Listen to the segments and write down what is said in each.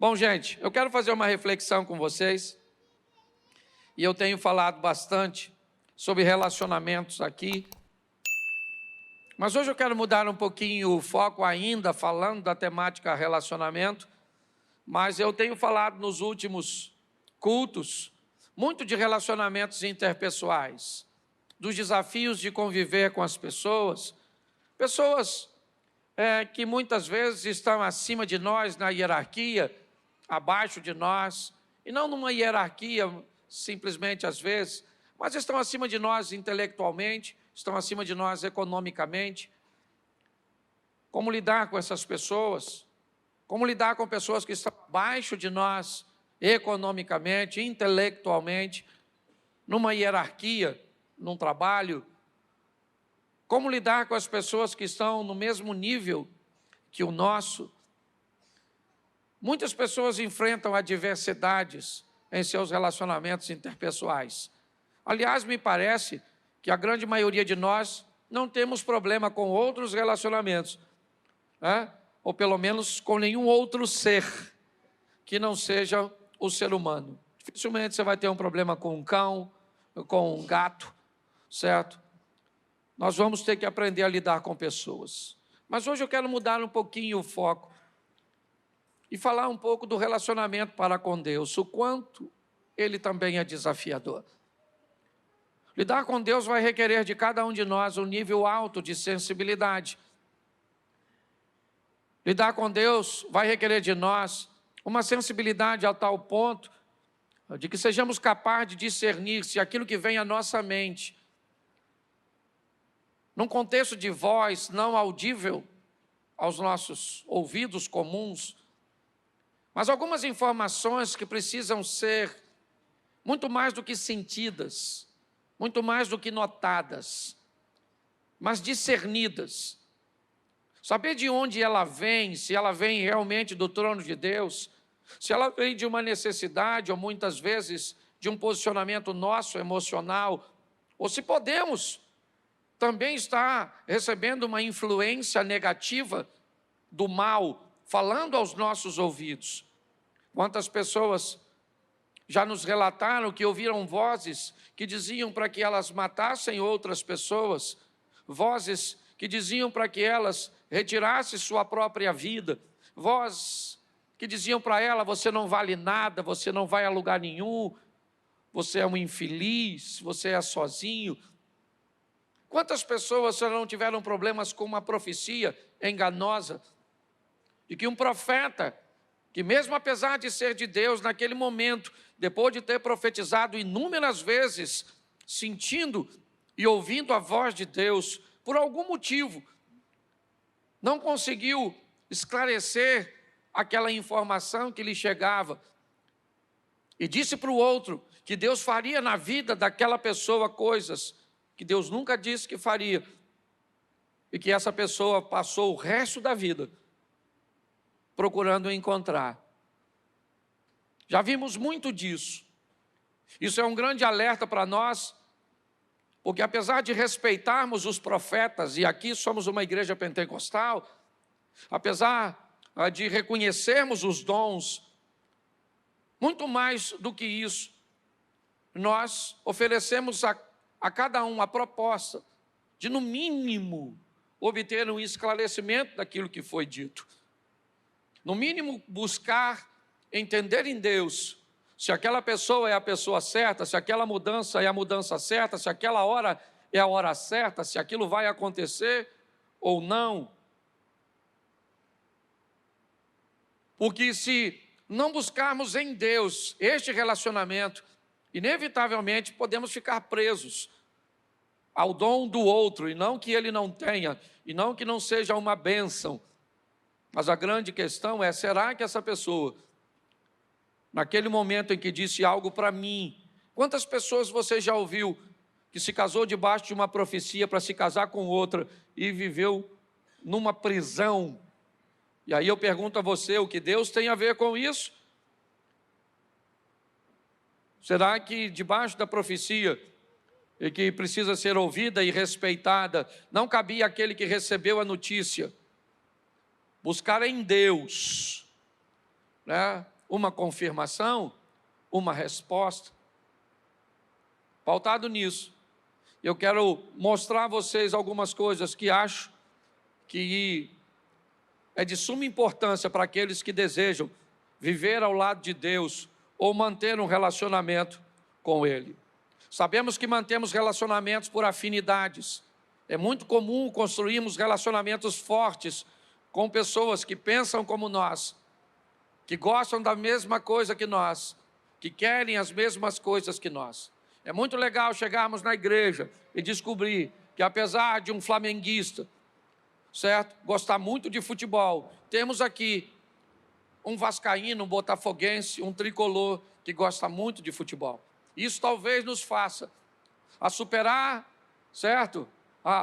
Bom, gente, eu quero fazer uma reflexão com vocês, e eu tenho falado bastante sobre relacionamentos aqui, mas hoje eu quero mudar um pouquinho o foco ainda, falando da temática relacionamento, mas eu tenho falado nos últimos cultos muito de relacionamentos interpessoais, dos desafios de conviver com as pessoas que muitas vezes estão acima de nós na hierarquia, abaixo de nós, e não numa hierarquia simplesmente às vezes, mas estão acima de nós intelectualmente, estão acima de nós economicamente. Como lidar com essas pessoas? Como lidar com pessoas que estão abaixo de nós economicamente, intelectualmente, numa hierarquia, num trabalho? Como lidar com as pessoas que estão no mesmo nível que o nosso? Muitas pessoas enfrentam adversidades em seus relacionamentos interpessoais. Aliás, me parece que a grande maioria de nós não temos problema com outros relacionamentos, né? Ou pelo menos com nenhum outro ser que não seja o ser humano. Dificilmente você vai ter um problema com um cão, com um gato, certo? Nós vamos ter que aprender a lidar com pessoas. Mas hoje eu quero mudar um pouquinho o foco e falar um pouco do relacionamento para com Deus, o quanto ele também é desafiador. Lidar com Deus vai requerer de cada um de nós um nível alto de sensibilidade. Lidar com Deus vai requerer de nós uma sensibilidade a tal ponto de que sejamos capazes de discernir se aquilo que vem à nossa mente, num contexto de voz não audível aos nossos ouvidos comuns, mas algumas informações que precisam ser muito mais do que sentidas, muito mais do que notadas, mas discernidas. Saber de onde ela vem, se ela vem realmente do trono de Deus, se ela vem de uma necessidade ou muitas vezes de um posicionamento nosso emocional, ou se podemos também estar recebendo uma influência negativa do mal, falando aos nossos ouvidos. Quantas pessoas já nos relataram que ouviram vozes que diziam para que elas matassem outras pessoas, vozes que diziam para que elas retirassem sua própria vida, vozes que diziam para ela: você não vale nada, você não vai a lugar nenhum, você é um infeliz, você é sozinho. Quantas pessoas já não tiveram problemas com uma profecia enganosa, de que um profeta, que mesmo apesar de ser de Deus, naquele momento, depois de ter profetizado inúmeras vezes, sentindo e ouvindo a voz de Deus, por algum motivo, não conseguiu esclarecer aquela informação que lhe chegava, e disse para o outro que Deus faria na vida daquela pessoa coisas que Deus nunca disse que faria, e que essa pessoa passou o resto da vida procurando encontrar. Já vimos muito disso. Isso é um grande alerta para nós, porque apesar de respeitarmos os profetas, e aqui somos uma igreja pentecostal, apesar de reconhecermos os dons, muito mais do que isso, nós oferecemos a cada um a proposta de, no mínimo, obter um esclarecimento daquilo que foi dito. No mínimo, buscar entender em Deus se aquela pessoa é a pessoa certa, se aquela mudança é a mudança certa, se aquela hora é a hora certa, se aquilo vai acontecer ou não. Porque se não buscarmos em Deus este relacionamento, inevitavelmente podemos ficar presos ao dom do outro, e não que ele não tenha, e não que não seja uma bênção. Mas a grande questão é: será que essa pessoa, naquele momento em que disse algo para mim, quantas pessoas você já ouviu que se casou debaixo de uma profecia para se casar com outra e viveu numa prisão? E aí eu pergunto a você, o que Deus tem a ver com isso? Será que debaixo da profecia, e que precisa ser ouvida e respeitada, não cabia aquele que recebeu a notícia buscar em Deus, né, uma confirmação, uma resposta. Pautado nisso, eu quero mostrar a vocês algumas coisas que acho que é de suma importância para aqueles que desejam viver ao lado de Deus ou manter um relacionamento com Ele. Sabemos que mantemos relacionamentos por afinidades. É muito comum construirmos relacionamentos fortes com pessoas que pensam como nós, que gostam da mesma coisa que nós, que querem as mesmas coisas que nós. É muito legal chegarmos na igreja e descobrir que, apesar de um flamenguista, certo, gostar muito de futebol, temos aqui um vascaíno, um botafoguense, um tricolor que gosta muito de futebol. Isso talvez nos faça a superar, certo,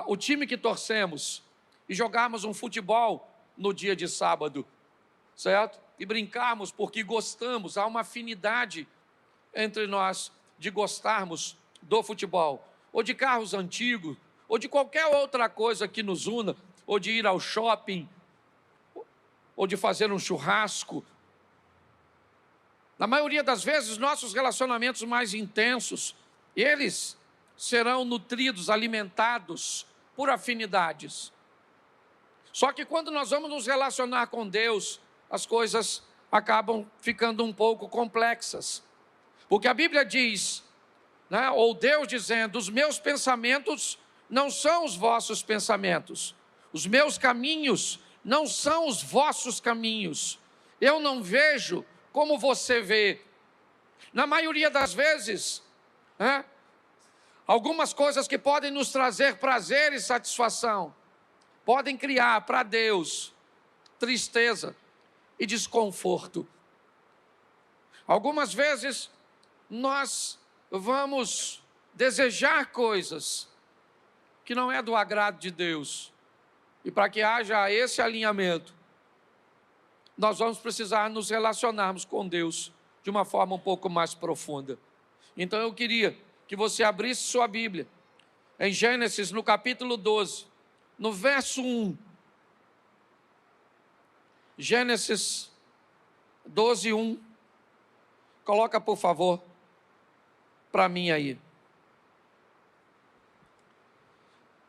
o time que torcemos e jogarmos um futebol no dia de sábado, certo? E brincarmos porque gostamos, há uma afinidade entre nós de gostarmos do futebol, ou de carros antigos, ou de qualquer outra coisa que nos una, ou de ir ao shopping, ou de fazer um churrasco. Na maioria das vezes, nossos relacionamentos mais intensos, eles serão nutridos, alimentados por afinidades. Só que quando nós vamos nos relacionar com Deus, as coisas acabam ficando um pouco complexas. Porque a Bíblia diz, né, ou Deus dizendo, os meus pensamentos não são os vossos pensamentos, os meus caminhos não são os vossos caminhos, eu não vejo como você vê. Na maioria das vezes, né, algumas coisas que podem nos trazer prazer e satisfação, podem criar para Deus tristeza e desconforto. Algumas vezes nós vamos desejar coisas que não é do agrado de Deus. E para que haja esse alinhamento, nós vamos precisar nos relacionarmos com Deus de uma forma um pouco mais profunda. Então eu queria que você abrisse sua Bíblia em Gênesis, no capítulo 12, no verso 1. Gênesis 12, 1. Coloca, por favor, para mim aí.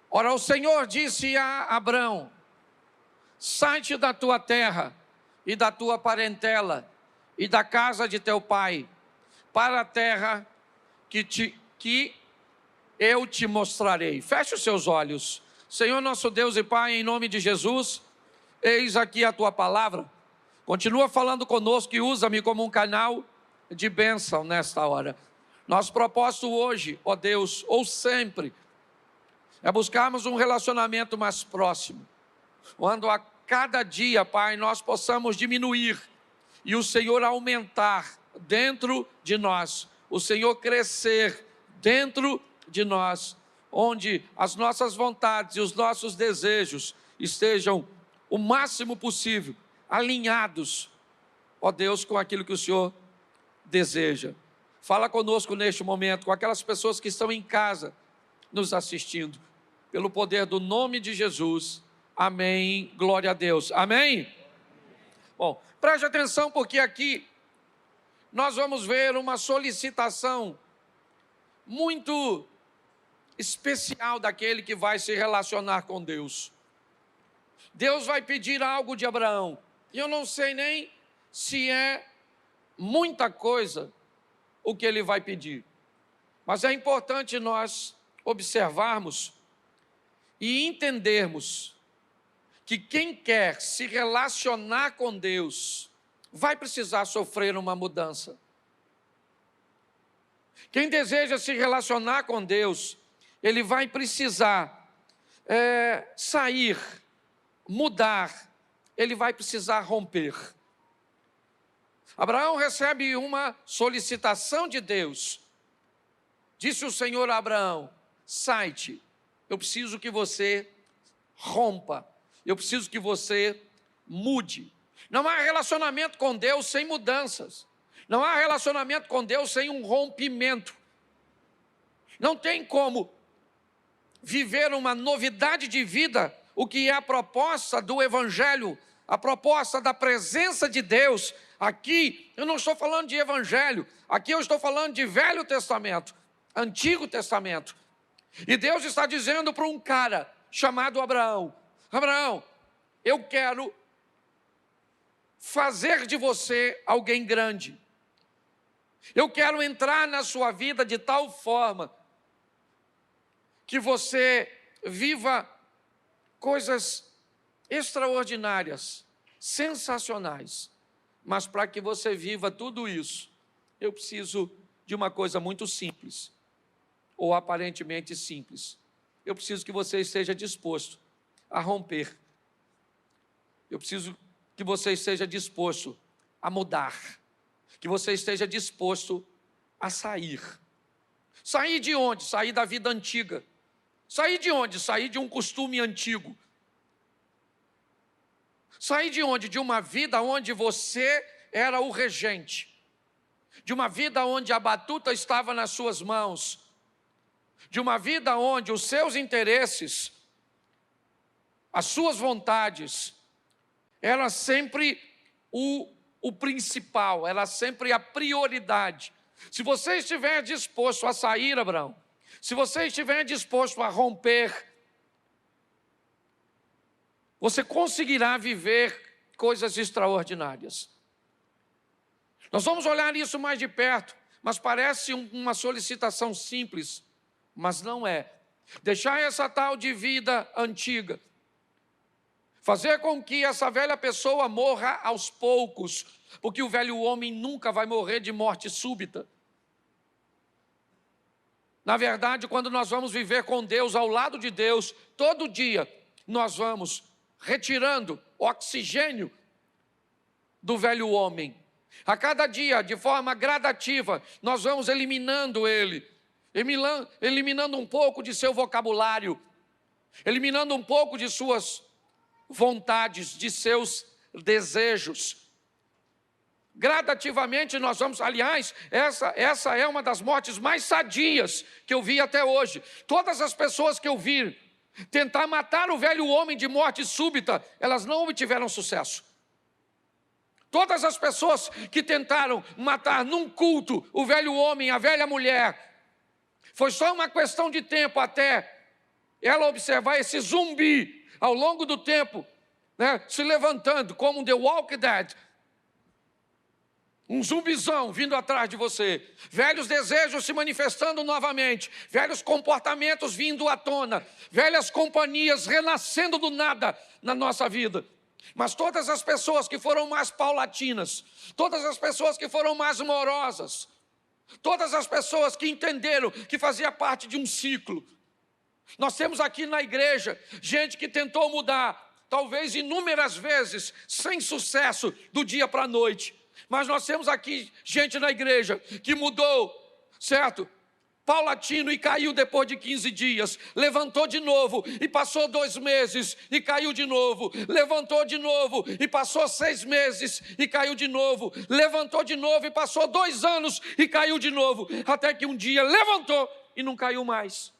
Ora, o Senhor disse a Abrão: sai-te da tua terra e da tua parentela e da casa de teu pai, para a terra que eu te mostrarei. Feche os seus olhos. Senhor nosso Deus e Pai, em nome de Jesus, eis aqui a tua palavra. Continua falando conosco e usa-me como um canal de bênção nesta hora. Nosso propósito hoje, ó Deus, ou sempre, é buscarmos um relacionamento mais próximo, quando a cada dia, Pai, nós possamos diminuir e o Senhor aumentar dentro de nós, o Senhor crescer dentro de nós, onde as nossas vontades e os nossos desejos estejam o máximo possível alinhados, ó Deus, com aquilo que o Senhor deseja. Fala conosco neste momento, com aquelas pessoas que estão em casa nos assistindo, pelo poder do nome de Jesus. Amém, glória a Deus, amém? Bom, preste atenção, porque aqui nós vamos ver uma solicitação muito especial daquele que vai se relacionar com Deus. Deus vai pedir algo de Abraão, e eu não sei nem se é muita coisa o que ele vai pedir, mas é importante nós observarmos e entendermos que quem quer se relacionar com Deus vai precisar sofrer uma mudança. Quem deseja se relacionar com Deus, ele vai precisar sair, mudar, ele vai precisar romper. Abraão recebe uma solicitação de Deus. Disse o Senhor a Abraão: sai-te, eu preciso que você rompa, eu preciso que você mude. Não há relacionamento com Deus sem mudanças. Não há relacionamento com Deus sem um rompimento. Não tem como viver uma novidade de vida, o que é a proposta do Evangelho a proposta da presença de Deus, aqui eu não estou falando de evangelho, aqui eu estou falando de Velho Testamento, Antigo Testamento. E Deus está dizendo para um cara chamado Abraão: Abraão, eu quero fazer de você alguém grande. Eu quero entrar na sua vida de tal forma que você viva coisas extraordinárias, sensacionais. Mas para que você viva tudo isso, eu preciso de uma coisa muito simples, ou aparentemente simples. Eu preciso que você esteja disposto a romper. Eu preciso que você esteja disposto a mudar. Que você esteja disposto a sair. Sair de onde? Sair da vida antiga. Sair de onde? Sair de um costume antigo. Sair de onde? De uma vida onde você era o regente. De uma vida onde a batuta estava nas suas mãos. De uma vida onde os seus interesses, as suas vontades, era sempre o principal, era sempre a prioridade. Se você estiver disposto a sair, Abraão, se você estiver disposto a romper, você conseguirá viver coisas extraordinárias. Nós vamos olhar isso mais de perto, mas parece uma solicitação simples, mas não é. Deixar essa tal de vida antiga, fazer com que essa velha pessoa morra aos poucos, porque o velho homem nunca vai morrer de morte súbita. Na verdade, quando nós vamos viver com Deus, ao lado de Deus, todo dia nós vamos retirando oxigênio do velho homem. A cada dia, de forma gradativa, nós vamos eliminando ele, eliminando um pouco de seu vocabulário, eliminando um pouco de suas vontades, de seus desejos. Gradativamente nós vamos, aliás, essa é uma das mortes mais sadias que eu vi até hoje. Todas as pessoas que eu vi tentar matar o velho homem de morte súbita, elas não obtiveram sucesso. Todas as pessoas que tentaram matar num culto o velho homem, a velha mulher, foi só uma questão de tempo até ela observar esse zumbi ao longo do tempo, né, se levantando como um The Walking Dead, um zumbizão vindo atrás de você, velhos desejos se manifestando novamente, velhos comportamentos vindo à tona, velhas companhias renascendo do nada na nossa vida. Mas todas as pessoas que foram mais paulatinas, todas as pessoas que foram mais morosas, todas as pessoas que entenderam que fazia parte de um ciclo. Nós temos aqui na igreja gente que tentou mudar, talvez inúmeras vezes, sem sucesso, do dia para a noite. Mas nós temos aqui gente na igreja que mudou, certo? Paulatino e caiu depois de 15 dias, levantou de novo e passou 2 meses e caiu de novo, levantou de novo e passou 6 meses e caiu de novo, levantou de novo e passou 2 anos e caiu de novo, até que um dia levantou e não caiu mais.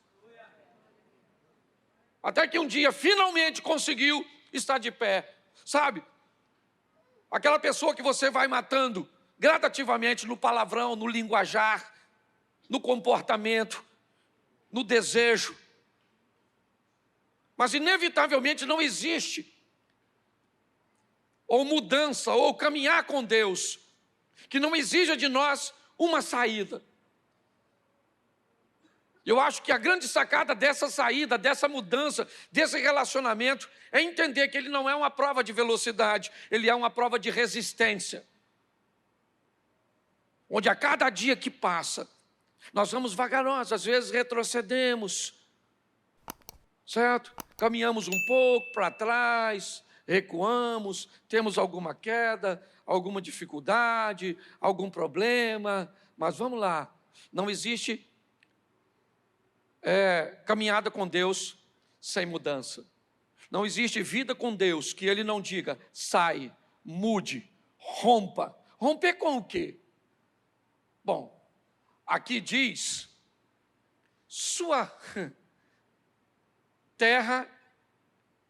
Até que um dia finalmente conseguiu estar de pé, sabe? Aquela pessoa que você vai matando gradativamente no palavrão, no linguajar, no comportamento, no desejo. Mas inevitavelmente não existe ou mudança, ou caminhar com Deus, que não exija de nós uma saída. Eu acho que a grande sacada dessa saída, dessa mudança, desse relacionamento, é entender que ele não é uma prova de velocidade, ele é uma prova de resistência. Onde a cada dia que passa, nós vamos vagarosos, às vezes retrocedemos, certo? Caminhamos um pouco para trás, recuamos, temos alguma queda, alguma dificuldade, algum problema, mas vamos lá, não existe caminhada com Deus sem mudança. Não existe vida com Deus que Ele não diga, sai, mude, rompa. Romper com o quê? Bom, aqui diz, sua terra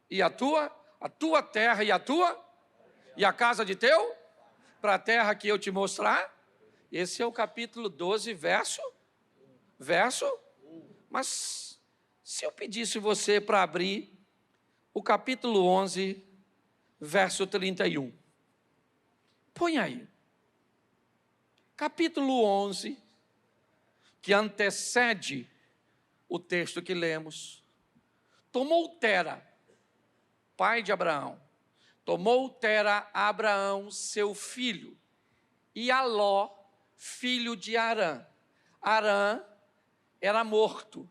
e a tua terra e a tua e a casa de teu, para a terra que eu te mostrar. Esse é o capítulo 12, verso. Mas se eu pedisse você para abrir o capítulo 11, verso 31. Põe aí. Capítulo 11, que antecede o texto que lemos. Tomou Tera, pai de Abraão, tomou Tera a Abraão, seu filho, e a Ló, filho de Harã. Harã era morto,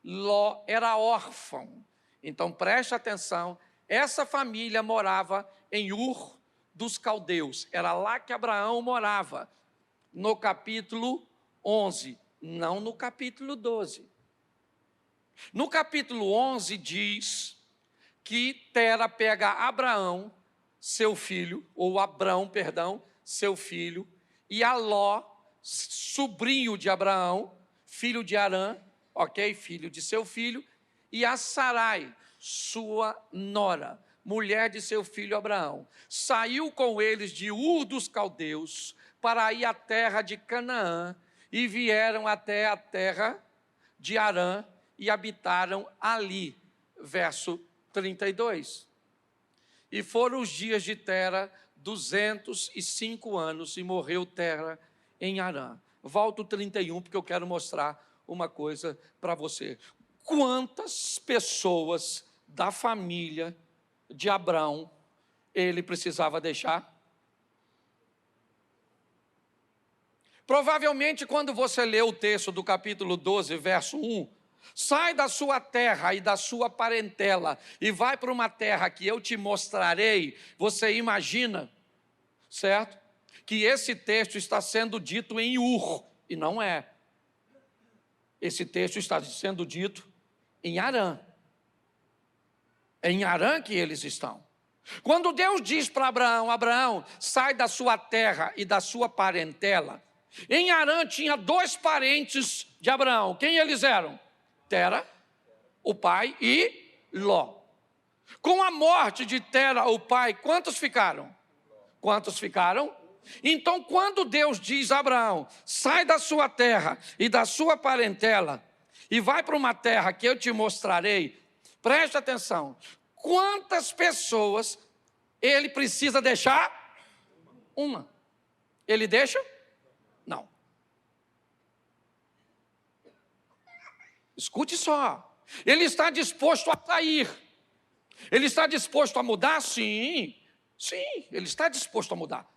Ló era órfão. Então preste atenção, essa família morava em Ur dos Caldeus, era lá que Abraão morava, no capítulo 11, não no capítulo 12. No capítulo 11 diz que Tera pega Abraão, seu filho, ou Abrão, perdão, seu filho, e a Ló, sobrinho de Abraão, filho de Harã, ok, filho de seu filho, e a Sarai, sua nora, mulher de seu filho Abraão, saiu com eles de Ur dos Caldeus para ir à terra de Canaã, e vieram até a terra de Harã e habitaram ali. Verso 32. E foram os dias de Tera 205 anos, e morreu Tera em Harã. Volto 31, porque eu quero mostrar uma coisa para você. Quantas pessoas da família de Abraão ele precisava deixar? Provavelmente, quando você lê o texto do capítulo 12, verso 1, sai da sua terra e da sua parentela e vai para uma terra que eu te mostrarei, você imagina, certo? Que esse texto está sendo dito em Ur, e não é. Esse texto está sendo dito em Harã. É em Harã que eles estão. Quando Deus diz para Abraão, Abraão, sai da sua terra e da sua parentela, em Harã tinha dois parentes de Abraão. Quem eles eram? Tera, o pai, e Ló. Com a morte de Tera, o pai, quantos ficaram? Quantos ficaram? Então, quando Deus diz a Abraão, sai da sua terra e da sua parentela, e vai para uma terra que eu te mostrarei, preste atenção, quantas pessoas ele precisa deixar? Uma. Ele deixa? Não. Escute só. Ele está disposto a sair. Ele está disposto a mudar? Sim. Sim, ele está disposto a mudar.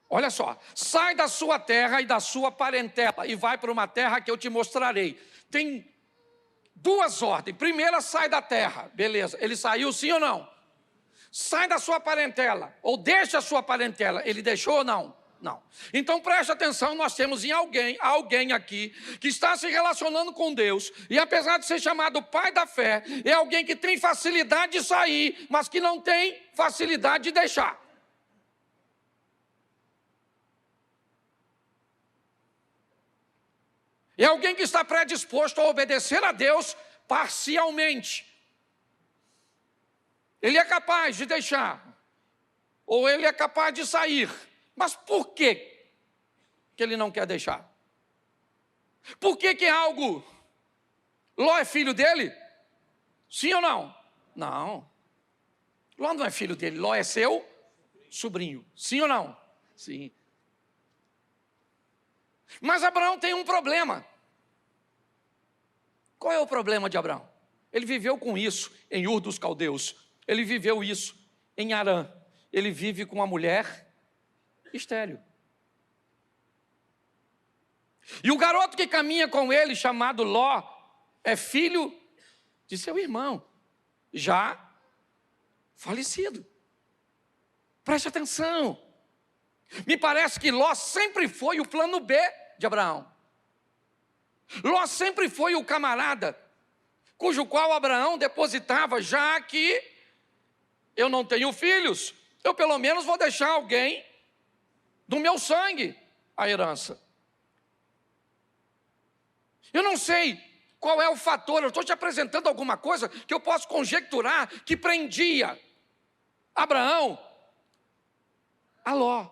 Olha só. Sai da sua terra e da sua parentela e vai para uma terra que eu te mostrarei. Tem duas ordens. Primeira, sai da terra. Beleza. Ele saiu sim ou não? Sai da sua parentela. Ou deixa a sua parentela. Ele deixou ou não? Não. Então preste atenção, nós temos alguém aqui que está se relacionando com Deus, e apesar de ser chamado pai da fé, é alguém que tem facilidade de sair, mas que não tem facilidade de deixar. É alguém que está predisposto a obedecer a Deus parcialmente. Ele é capaz de deixar, ou ele é capaz de sair. Mas por que ele não quer deixar? Por que é algo? Ló é filho dele? Sim ou não? Não. Ló não é filho dele, Ló é seu sobrinho. Sim ou não? Sim. Mas Abraão tem um problema. Qual é o problema de Abraão? Ele viveu com isso em Ur dos Caldeus. Ele viveu isso em Harã. Ele vive com uma mulher estéril. E o garoto que caminha com ele, chamado Ló, é filho de seu irmão, já falecido. Preste atenção. Me parece que Ló sempre foi o plano B de Abraão. Ló sempre foi o camarada cujo qual Abraão depositava, já que eu não tenho filhos, eu pelo menos vou deixar alguém do meu sangue a herança. Eu não sei qual é o fator, eu estou te apresentando alguma coisa que eu posso conjecturar que prendia Abraão a Ló.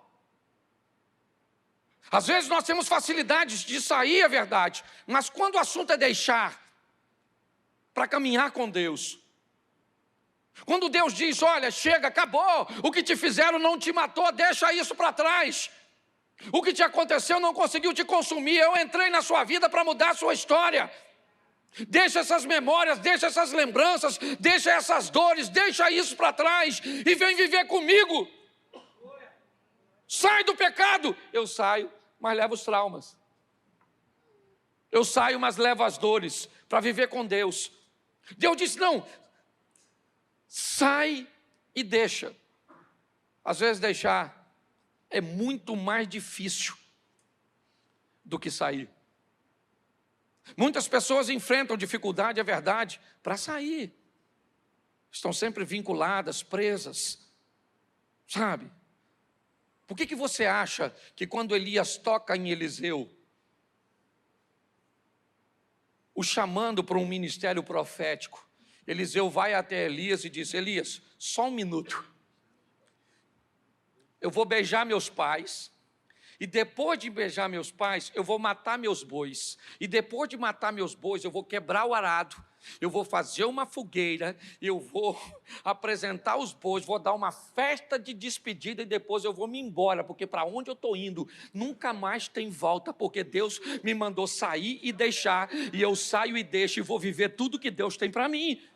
Às vezes nós temos facilidades de sair, é verdade, mas quando o assunto é deixar para caminhar com Deus, quando Deus diz, olha, chega, acabou, o que te fizeram não te matou, deixa isso para trás. O que te aconteceu não conseguiu te consumir, eu entrei na sua vida para mudar a sua história. Deixa essas memórias, deixa essas lembranças, deixa essas dores, deixa isso para trás e vem viver comigo. Sai do pecado. Eu saio, mas levo os traumas. Eu saio, mas levo as dores para viver com Deus. Deus disse, não, sai e deixa. Às vezes deixar é muito mais difícil do que sair. Muitas pessoas enfrentam dificuldade, é verdade, para sair. Estão sempre vinculadas, presas, sabe? Por que você acha que quando Elias toca em Eliseu, o chamando para um ministério profético, Eliseu vai até Elias e diz, Elias, só um minuto. Eu vou beijar meus pais, e depois de beijar meus pais, eu vou matar meus bois. E depois de matar meus bois, eu vou quebrar o arado, eu vou fazer uma fogueira, eu vou apresentar os bois, vou dar uma festa de despedida e depois eu vou me embora, porque para onde eu estou indo, nunca mais tem volta, porque Deus me mandou sair e deixar, e eu saio e deixo e vou viver tudo que Deus tem para mim.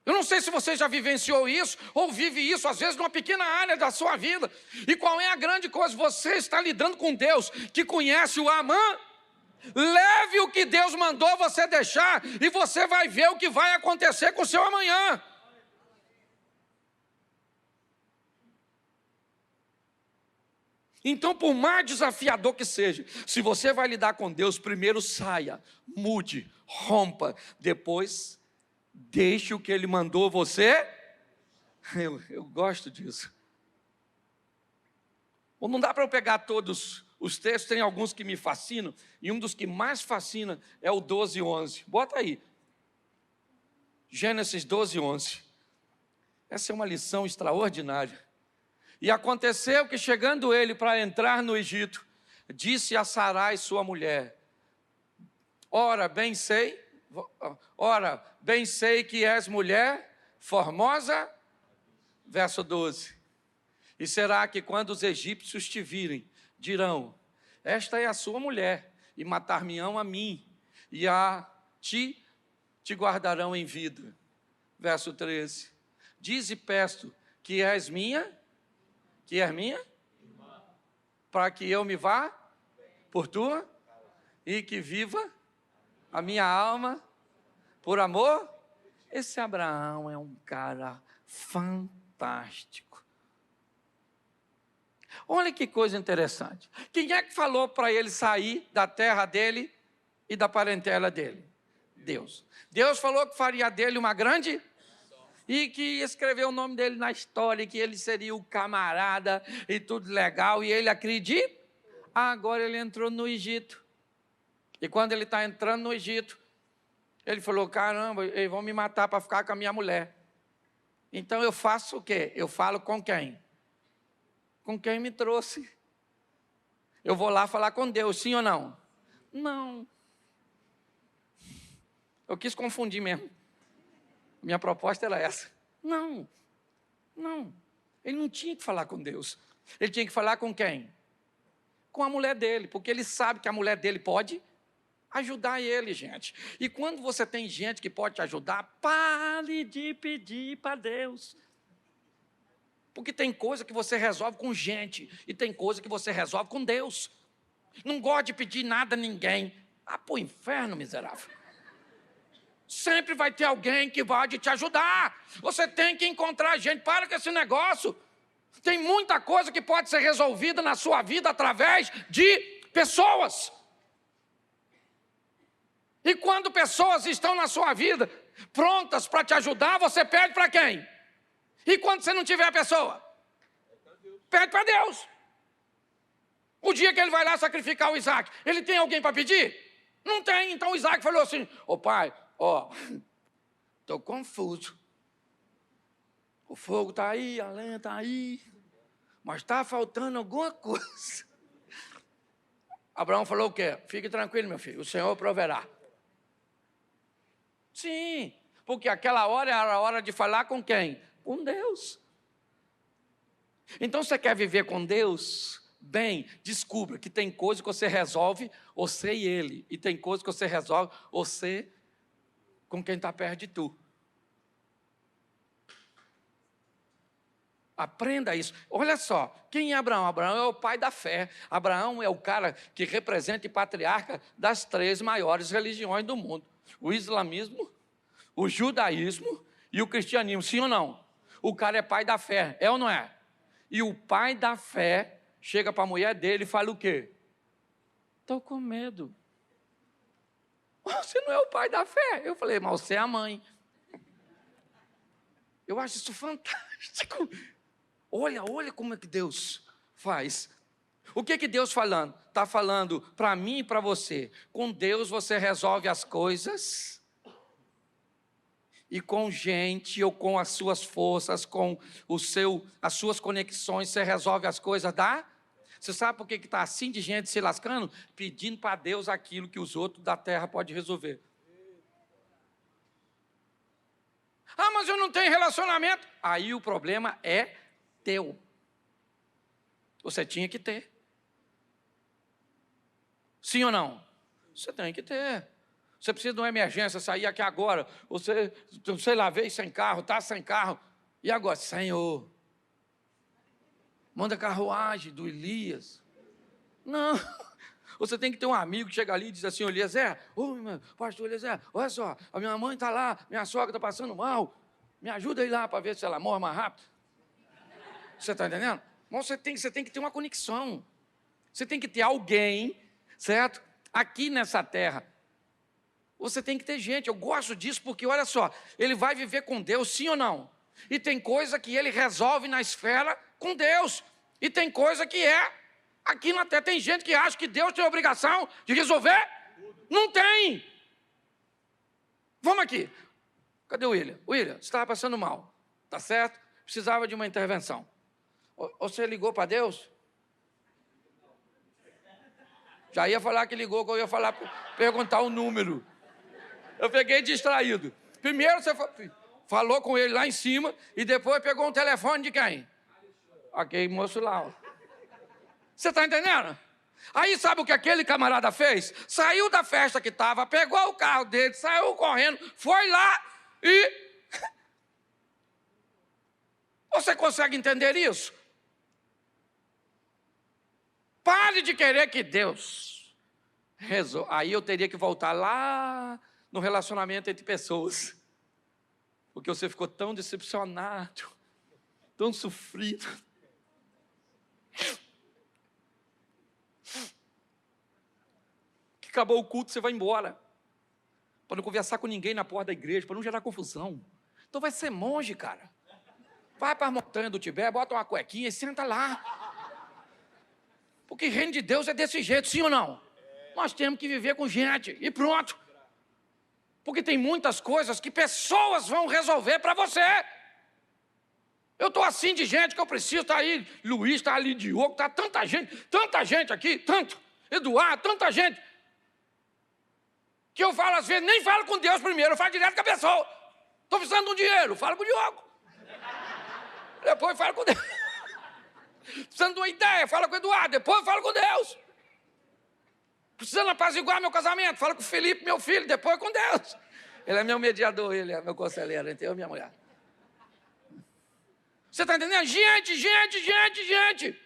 Eu não sei se você já vivenciou isso, ou vive isso, às vezes, numa pequena área da sua vida. E qual é a grande coisa? Você está lidando com Deus, que conhece o amanhã. Leve o que Deus mandou você deixar, e você vai ver o que vai acontecer com o seu amanhã. Então, por mais desafiador que seja, se você vai lidar com Deus, primeiro saia, mude, rompa, depois deixe o que Ele mandou você. Eu gosto disso. Bom, não dá para eu pegar todos os textos, tem alguns que me fascinam, e um dos que mais fascina é o 12:11. Bota aí. Gênesis 12:11. Essa é uma lição extraordinária. E aconteceu que, chegando ele para entrar no Egito, disse a Sarai, sua mulher, ora, bem sei que és mulher formosa. Verso 12. E será que quando os egípcios te virem, dirão, esta é a sua mulher, e matar-me-ão a mim, e a ti te guardarão em vida. Verso 13. Dize e peço que és minha, para que eu me vá por tua, e que viva a minha alma por amor. Esse Abraão é um cara fantástico. Olha que coisa interessante. Quem é que falou para ele sair da terra dele e da parentela dele? Deus. Deus falou que faria dele uma grande e que escreveu o nome dele na história, que ele seria o camarada e tudo legal, e ele acredita. Agora ele entrou no Egito. E quando ele está entrando no Egito, ele falou, caramba, eles vão me matar para ficar com a minha mulher. Então eu faço o quê? Eu falo com quem? Com quem me trouxe. Eu vou lá falar com Deus, sim ou não? Não. Eu quis confundir mesmo. Minha proposta era essa. Não. Ele não tinha que falar com Deus. Ele tinha que falar com quem? Com a mulher dele, porque ele sabe que a mulher dele pode ajudar ele, gente. E quando você tem gente que pode te ajudar, pare de pedir para Deus. Porque tem coisa que você resolve com gente, e tem coisa que você resolve com Deus. Não gosta de pedir nada a ninguém. Ah, pro inferno, miserável. Sempre vai ter alguém que vai te ajudar. Você tem que encontrar gente. Para com esse negócio. Tem muita coisa que pode ser resolvida na sua vida através de pessoas. E quando pessoas estão na sua vida prontas para te ajudar, você pede para quem? E quando você não tiver a pessoa? Pede para Deus. O dia que ele vai lá sacrificar o Isaac, ele tem alguém para pedir? Não tem. Então o Isaac falou assim, ô pai, estou confuso. O fogo está aí, a lenha está aí, mas está faltando alguma coisa. Abraão falou o quê? Fique tranquilo, meu filho, o Senhor proverá. Sim, porque aquela hora era a hora de falar com quem? Com Deus. Então, você quer viver com Deus? Bem, descubra que tem coisa que você resolve, você e Ele. E tem coisa que você resolve, você com quem está perto de tu. Aprenda isso. Olha só, quem é Abraão? Abraão é o pai da fé. Abraão é o cara que representa e patriarca das 3 maiores religiões do mundo. O islamismo, o judaísmo e o cristianismo. Sim ou não? O cara é pai da fé, é ou não é? E o pai da fé chega para a mulher dele e fala o quê? Estou com medo. Você não é o pai da fé. Eu falei, mas você é a mãe. Eu acho isso fantástico. Olha como é que Deus faz. O que Deus falando? Está falando para mim e para você. Com Deus você resolve as coisas. E com gente ou com as suas forças, com as suas conexões, você resolve as coisas da... Você sabe por que está assim de gente se lascando? Pedindo para Deus aquilo que os outros da terra podem resolver. Ah, mas eu não tenho relacionamento. Aí o problema é teu. Você tinha que ter. Sim ou não? Você tem que ter. Você precisa de uma emergência, sair aqui agora. Você, sei lá, veio sem carro, está sem carro. E agora? Senhor, manda carruagem do Elias. Não. Você tem que ter um amigo que chega ali e diz assim, Eliezer, pastor Eliezer, olha só, a minha mãe está lá, minha sogra está passando mal. Me ajuda aí lá para ver se ela morre mais rápido. Você está entendendo? Mas você tem que ter uma conexão. Você tem que ter alguém, certo? Aqui nessa terra. Você tem que ter gente. Eu gosto disso porque, olha só, ele vai viver com Deus, sim ou não? E tem coisa que ele resolve na esfera com Deus. E tem coisa que é aqui na terra. Tem gente que acha que Deus tem a obrigação de resolver. Não tem. Vamos aqui. Cadê o William? William, você estava passando mal, tá certo? Precisava de uma intervenção. Você ligou para Deus? Já ia falar que ligou, que eu ia falar, perguntar o número. Eu peguei distraído. Primeiro você falou com ele lá em cima e depois pegou um telefone de quem? Aquele moço lá. Ó. Você está entendendo? Aí sabe o que aquele camarada fez? Saiu da festa que estava, pegou o carro dele, saiu correndo, foi lá e... Você consegue entender isso? Pare de querer que Deus resolva. Aí eu teria que voltar lá no relacionamento entre pessoas. Porque você ficou tão decepcionado, tão sofrido. Que acabou o culto, você vai embora. Para não conversar com ninguém na porta da igreja, para não gerar confusão. Então vai ser monge, cara. Vai para as montanhas do Tibete, bota uma cuequinha e senta lá. Porque o reino de Deus é desse jeito, sim ou não? Nós temos que viver com gente e pronto. Porque tem muitas coisas que pessoas vão resolver para você. Eu estou assim de gente que eu preciso, está aí Luiz, está ali Diogo, está tanta gente aqui, tanto, Eduardo, tanta gente. Que eu falo às vezes, nem falo com Deus primeiro, eu falo direto com a pessoa. Estou precisando de um dinheiro, falo com o Diogo. Depois falo com Deus. Precisando de uma ideia, fala com o Eduardo, depois eu falo com Deus. Precisando apaziguar meu casamento, fala com o Felipe, meu filho, depois com Deus. Ele é meu mediador, ele é meu conselheiro, entre eu e minha mulher. Você está entendendo? Gente.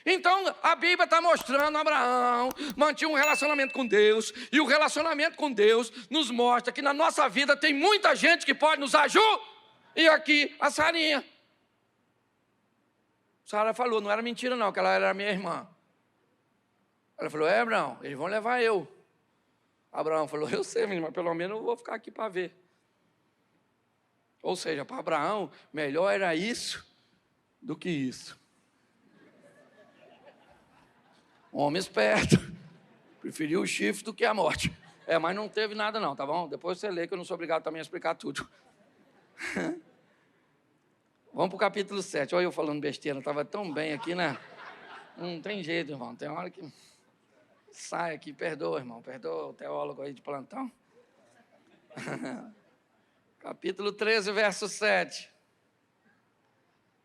Então, a Bíblia está mostrando Abraão mantinha um relacionamento com Deus, e o relacionamento com Deus nos mostra que na nossa vida tem muita gente que pode nos ajudar. E aqui, a Sarinha. Sara falou, não era mentira não, que ela era minha irmã. Ela falou, Abraão, eles vão levar eu. Abraão falou, eu sei, menina, mas pelo menos eu vou ficar aqui para ver. Ou seja, para Abraão, melhor era isso do que isso. Um homem esperto, preferiu o chifre do que a morte. Mas não teve nada não, tá bom? Depois você lê que eu não sou obrigado também a explicar tudo. Vamos para o capítulo 7. Olha eu falando besteira, estava tão bem aqui, né? Não tem jeito, irmão. Tem hora que sai aqui. Perdoa, irmão. Perdoa o teólogo aí de plantão. Capítulo 13, verso 7.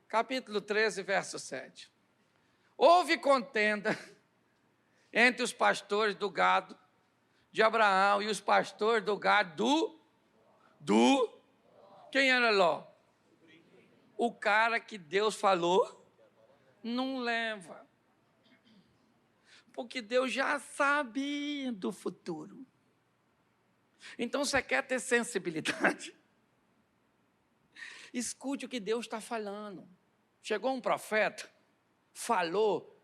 Capítulo 13, verso 7. Houve contenda entre os pastores do gado de Abraão e os pastores do gado quem era Ló? O cara que Deus falou, não leva. Porque Deus já sabia do futuro. Então, você quer ter sensibilidade? Escute o que Deus está falando. Chegou um profeta, falou,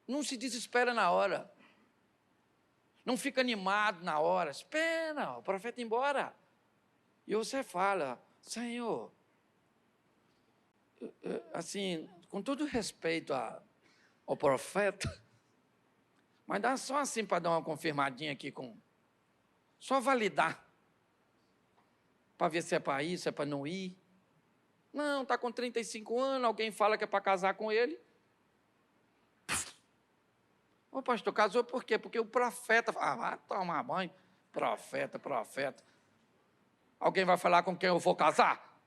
não se desespera na hora. Não fica animado na hora. Espera o profeta ir embora. E você fala, Senhor, assim, com todo respeito ao profeta, mas dá só assim para dar uma confirmadinha aqui, só validar, para ver se é para ir, se é para não ir. Não, está com 35 anos, alguém fala que é para casar com ele. Ô pastor, casou por quê? Porque o profeta, vai tomar banho, profeta. Alguém vai falar com quem eu vou casar?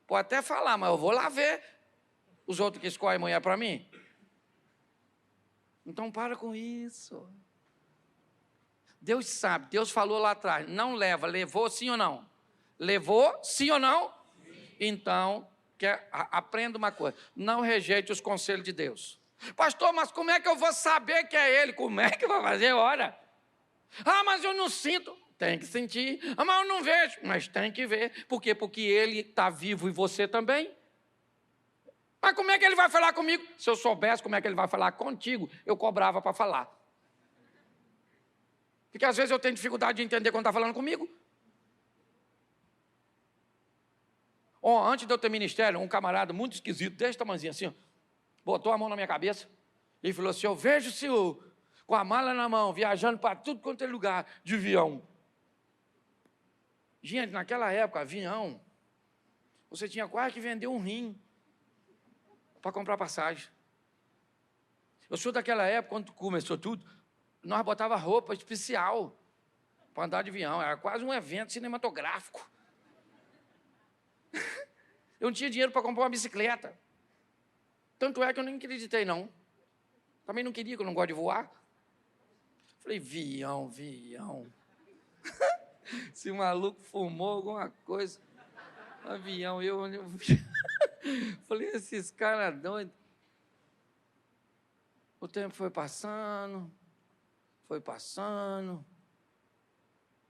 Pode até falar, mas eu vou lá ver os outros que escolhem mulher para mim. Então para com isso. Deus sabe, Deus falou lá atrás, não leva, levou sim ou não? Levou sim ou não? Sim. Então, aprenda uma coisa, não rejeite os conselhos de Deus. Pastor, mas como é que eu vou saber que é Ele? Como é que eu vou fazer? Ora. Mas eu não sinto. Tem que sentir. Mas eu não vejo. Mas tem que ver. Por quê? Porque Ele está vivo e você também. Mas como é que Ele vai falar comigo? Se eu soubesse como é que Ele vai falar contigo, eu cobrava para falar. Porque às vezes eu tenho dificuldade de entender quando está falando comigo. Antes de eu ter ministério, um camarada muito esquisito, desse tamanhozinho assim, botou a mão na minha cabeça e falou assim, eu vejo o senhor com a mala na mão, viajando para tudo quanto é lugar de avião. Gente, naquela época, avião, você tinha quase que vender um rim para comprar passagem. Eu sou daquela época, quando começou tudo, nós botava roupa especial para andar de avião. Era quase um evento cinematográfico. Eu não tinha dinheiro para comprar uma bicicleta. Tanto é que eu nem acreditei, não. Também não queria, que eu não gosto de voar. Falei, avião. Esse maluco fumou alguma coisa. Avião, eu falei, esses caras doidos. O tempo foi passando.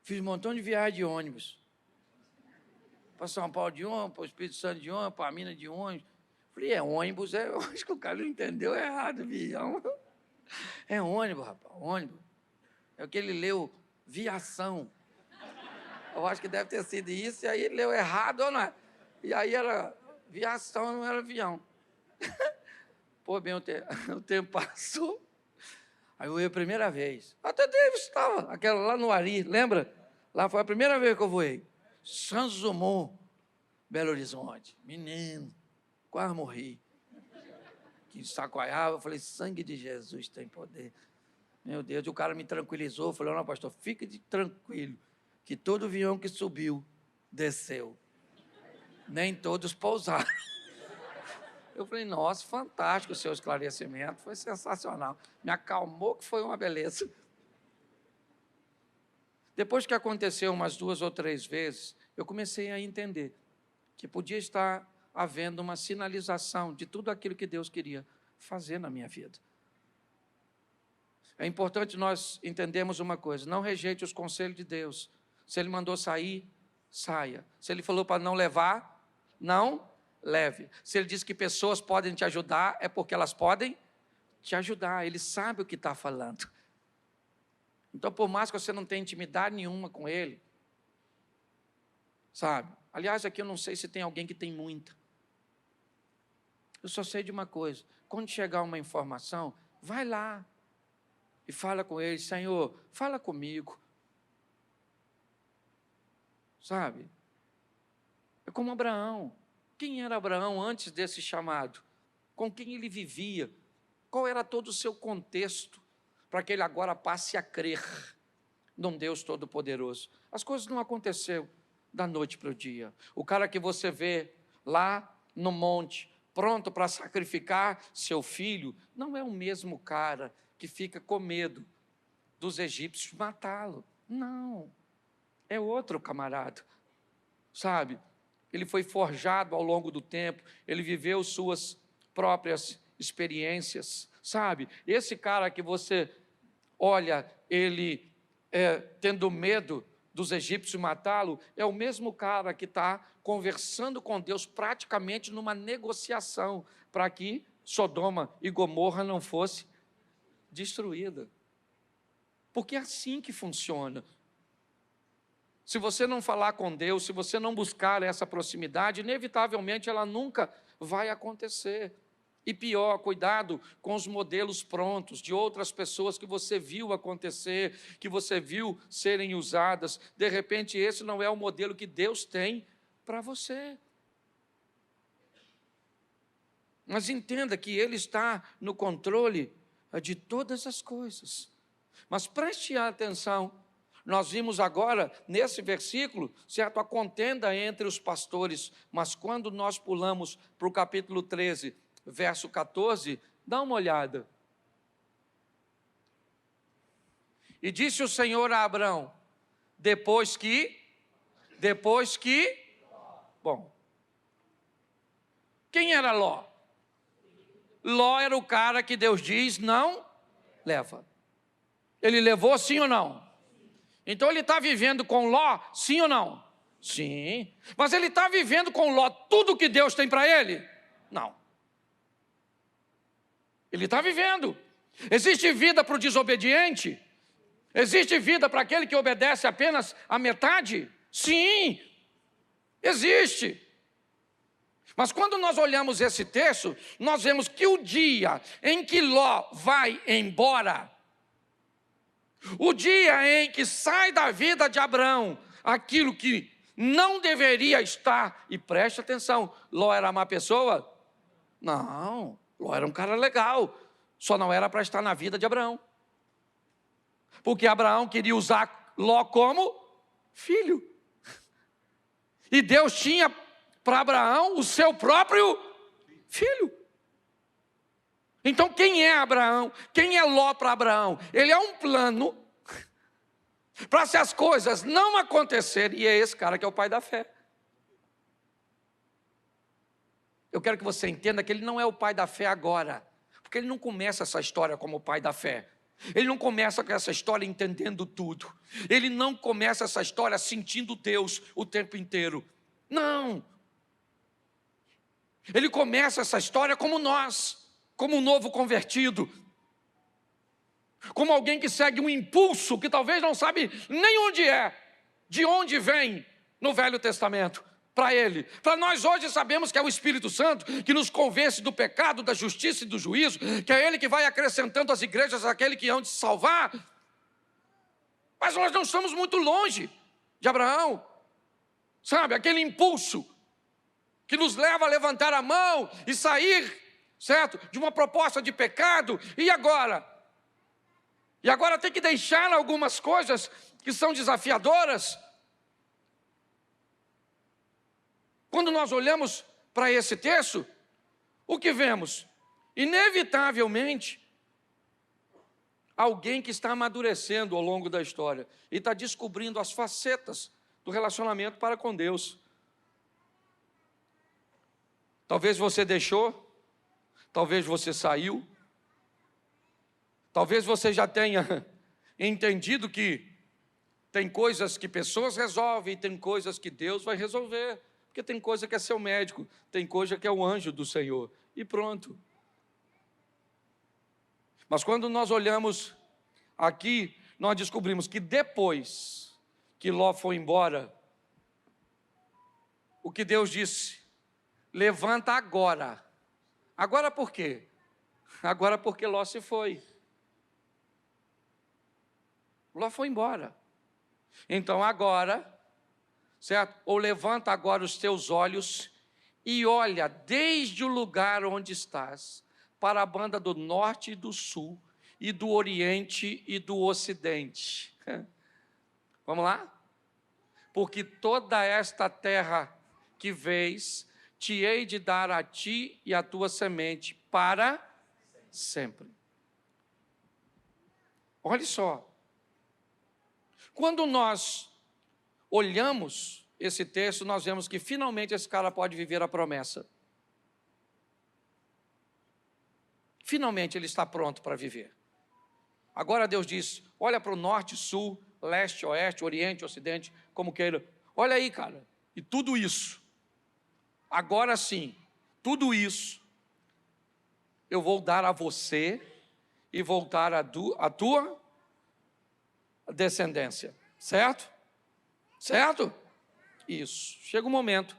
Fiz um montão de viagem de ônibus. Para São Paulo de ônibus, para o Espírito Santo de ônibus, para Minas de ônibus. Falei, ônibus, eu acho que o cara não entendeu errado, avião. É ônibus, rapaz, ônibus. É o que ele leu, viação. Eu acho que deve ter sido isso, e aí ele leu errado, ou não é? E aí era viação, não era avião. Pô, bem, o tempo passou. Aí eu ia a primeira vez. Até Davis estava, aquela lá no Ari, lembra? Lá foi a primeira vez que eu voei. Santos Dumont, Belo Horizonte. Menino, quase morri. Que sacoaiava, eu falei, sangue de Jesus tem poder. Meu Deus, e o cara me tranquilizou, falou, não, pastor, fique tranquilo, que todo avião que subiu, desceu. Nem todos pousaram. Eu falei, nossa, fantástico o seu esclarecimento, foi sensacional. Me acalmou, que foi uma beleza. Depois que aconteceu umas 2 ou 3 vezes, eu comecei a entender que podia estar havendo uma sinalização de tudo aquilo que Deus queria fazer na minha vida. É importante nós entendermos uma coisa, não rejeite os conselhos de Deus. Se Ele mandou sair, saia. Se Ele falou para não levar, não leve. Se Ele disse que pessoas podem te ajudar, é porque elas podem te ajudar. Ele sabe o que está falando. Então, por mais que você não tenha intimidade nenhuma com Ele, sabe? Aliás, aqui eu não sei se tem alguém que tem muita. Eu só sei de uma coisa, quando chegar uma informação, vai lá e fala com Ele, Senhor, fala comigo. Sabe? É como Abraão. Quem era Abraão antes desse chamado? Com quem ele vivia? Qual era todo o seu contexto para que ele agora passe a crer num Deus Todo-Poderoso? As coisas não aconteceram da noite para o dia. O cara que você vê lá no monte, pronto para sacrificar seu filho, não é o mesmo cara que fica com medo dos egípcios matá-lo. Não, é outro camarada, sabe? Ele foi forjado ao longo do tempo, ele viveu suas próprias experiências, sabe? Esse cara que você olha, ele tendo medo dos egípcios matá-lo, é o mesmo cara que está conversando com Deus praticamente numa negociação para que Sodoma e Gomorra não fosse destruída. Porque é assim que funciona. Se você não falar com Deus, se você não buscar essa proximidade, inevitavelmente ela nunca vai acontecer. E pior, cuidado com os modelos prontos de outras pessoas que você viu acontecer, que você viu serem usadas. De repente, esse não é o modelo que Deus tem para você. Mas entenda que Ele está no controle de todas as coisas. Mas preste atenção, nós vimos agora, nesse versículo, certo, a contenda entre os pastores, mas quando nós pulamos para o capítulo 13, verso 14, dá uma olhada. E disse o Senhor a Abrão, depois que, bom, quem era Ló? Ló era o cara que Deus diz, não leva. Ele levou sim ou não? Então ele está vivendo com Ló, sim ou não? Sim. Mas ele está vivendo com Ló tudo que Deus tem para ele? Não. Ele está vivendo. Existe vida para o desobediente? Existe vida para aquele que obedece apenas a metade? Sim, existe. Mas quando nós olhamos esse texto, nós vemos que o dia em que Ló vai embora, o dia em que sai da vida de Abraão aquilo que não deveria estar, e preste atenção, Ló era má pessoa? Não, Ló era um cara legal, só não era para estar na vida de Abraão. Porque Abraão queria usar Ló como filho. E Deus tinha para Abraão o seu próprio filho. Então quem é Abraão? Quem é Ló para Abraão? Ele é um plano para se as coisas não acontecerem, e é esse cara que é o pai da fé. Eu quero que você entenda que ele não é o pai da fé agora, porque ele não começa essa história como o pai da fé. Ele não começa com essa história entendendo tudo. Ele não começa essa história sentindo Deus o tempo inteiro. Não. Ele começa essa história como nós, como um novo convertido, como alguém que segue um impulso que talvez não sabe nem onde é, de onde vem no Velho Testamento. Para ele, para nós hoje sabemos que é o Espírito Santo que nos convence do pecado, da justiça e do juízo, que é ele que vai acrescentando às igrejas aquele que hão de se salvar. Mas nós não estamos muito longe de Abraão, sabe, aquele impulso que nos leva a levantar a mão e sair, certo, de uma proposta de pecado, e agora? E agora tem que deixar algumas coisas que são desafiadoras. Quando nós olhamos para esse texto, o que vemos? Inevitavelmente, alguém que está amadurecendo ao longo da história e está descobrindo as facetas do relacionamento para com Deus. Talvez você deixou, talvez você saiu, talvez você já tenha entendido que tem coisas que pessoas resolvem e tem coisas que Deus vai resolver. Porque tem coisa que é seu médico, tem coisa que é o anjo do Senhor, e pronto. Mas quando nós olhamos aqui, nós descobrimos que depois que Ló foi embora, o que Deus disse? Levanta agora. Agora por quê? Agora porque Ló se foi. Ló foi embora. Então agora, certo? Ou levanta agora os teus olhos e olha desde o lugar onde estás, para a banda do norte e do sul, e do oriente e do ocidente. Vamos lá? Porque toda esta terra que vês, te hei de dar a ti e a tua semente para sempre. Olha só. Quando nós olhamos esse texto, nós vemos que finalmente esse cara pode viver a promessa. Finalmente ele está pronto para viver. Agora Deus diz, olha para o norte, sul, leste, oeste, oriente, ocidente, como queira. Olha aí, cara, e tudo isso, agora sim, tudo isso, eu vou dar a você e vou dar a tua descendência, certo? Certo? Isso. Chega um momento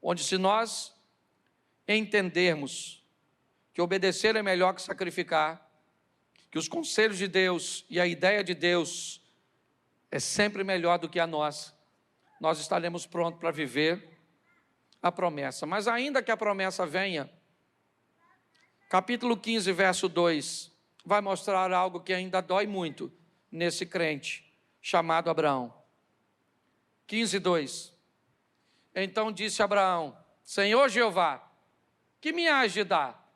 onde, se nós entendermos que obedecer é melhor que sacrificar, que os conselhos de Deus e a ideia de Deus é sempre melhor do que a nossa, nós estaremos prontos para viver a promessa. Mas ainda que a promessa venha, capítulo 15, verso 2, vai mostrar algo que ainda dói muito nesse crente chamado Abraão. 15, 2. Então disse Abraão, Senhor Jeová, que me hás de dar?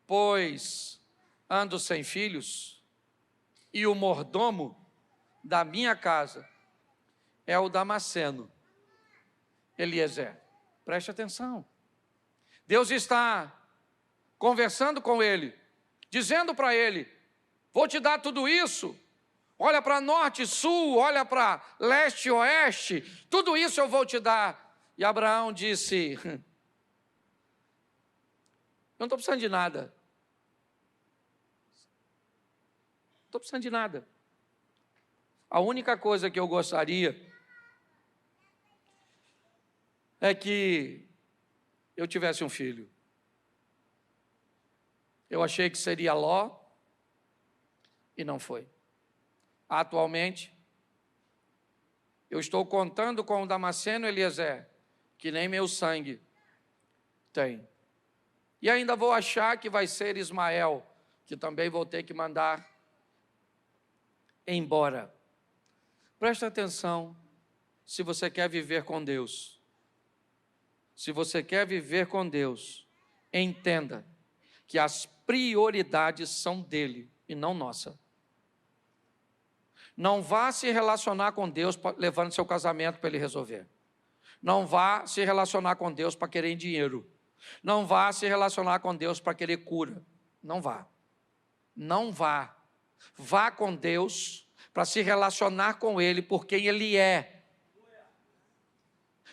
Pois ando sem filhos, e o mordomo da minha casa é o Damasceno, Eliezer. Preste atenção. Deus está conversando com ele, dizendo para ele, vou te dar tudo isso, olha para norte, sul, olha para leste, oeste, tudo isso eu vou te dar. E Abraão disse, eu não estou precisando de nada. Não estou precisando de nada. A única coisa que eu gostaria é que eu tivesse um filho. Eu achei que seria Ló e não foi. Atualmente, eu estou contando com o Damasceno Eliezer, que nem meu sangue tem. E ainda vou achar que vai ser Ismael, que também vou ter que mandar embora. Presta atenção, se você quer viver com Deus. Se você quer viver com Deus, entenda que as prioridades são dele e não nossa. Não vá se relacionar com Deus levando seu casamento para ele resolver. Não vá se relacionar com Deus para querer dinheiro. Não vá se relacionar com Deus para querer cura. Não vá. Não vá. Vá com Deus para se relacionar com Ele por quem Ele é.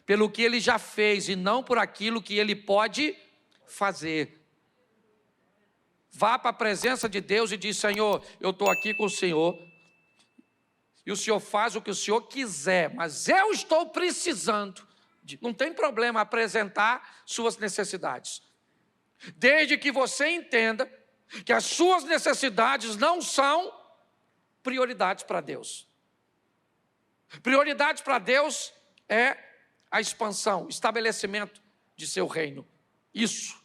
Pelo que Ele já fez e não por aquilo que Ele pode fazer. Vá para a presença de Deus e diz, Senhor, eu estou aqui com o Senhor. E o Senhor faz o que o Senhor quiser, mas eu estou precisando. Não tem problema apresentar suas necessidades. Desde que você entenda que as suas necessidades não são prioridades para Deus. Prioridade para Deus é a expansão, estabelecimento de seu reino. Isso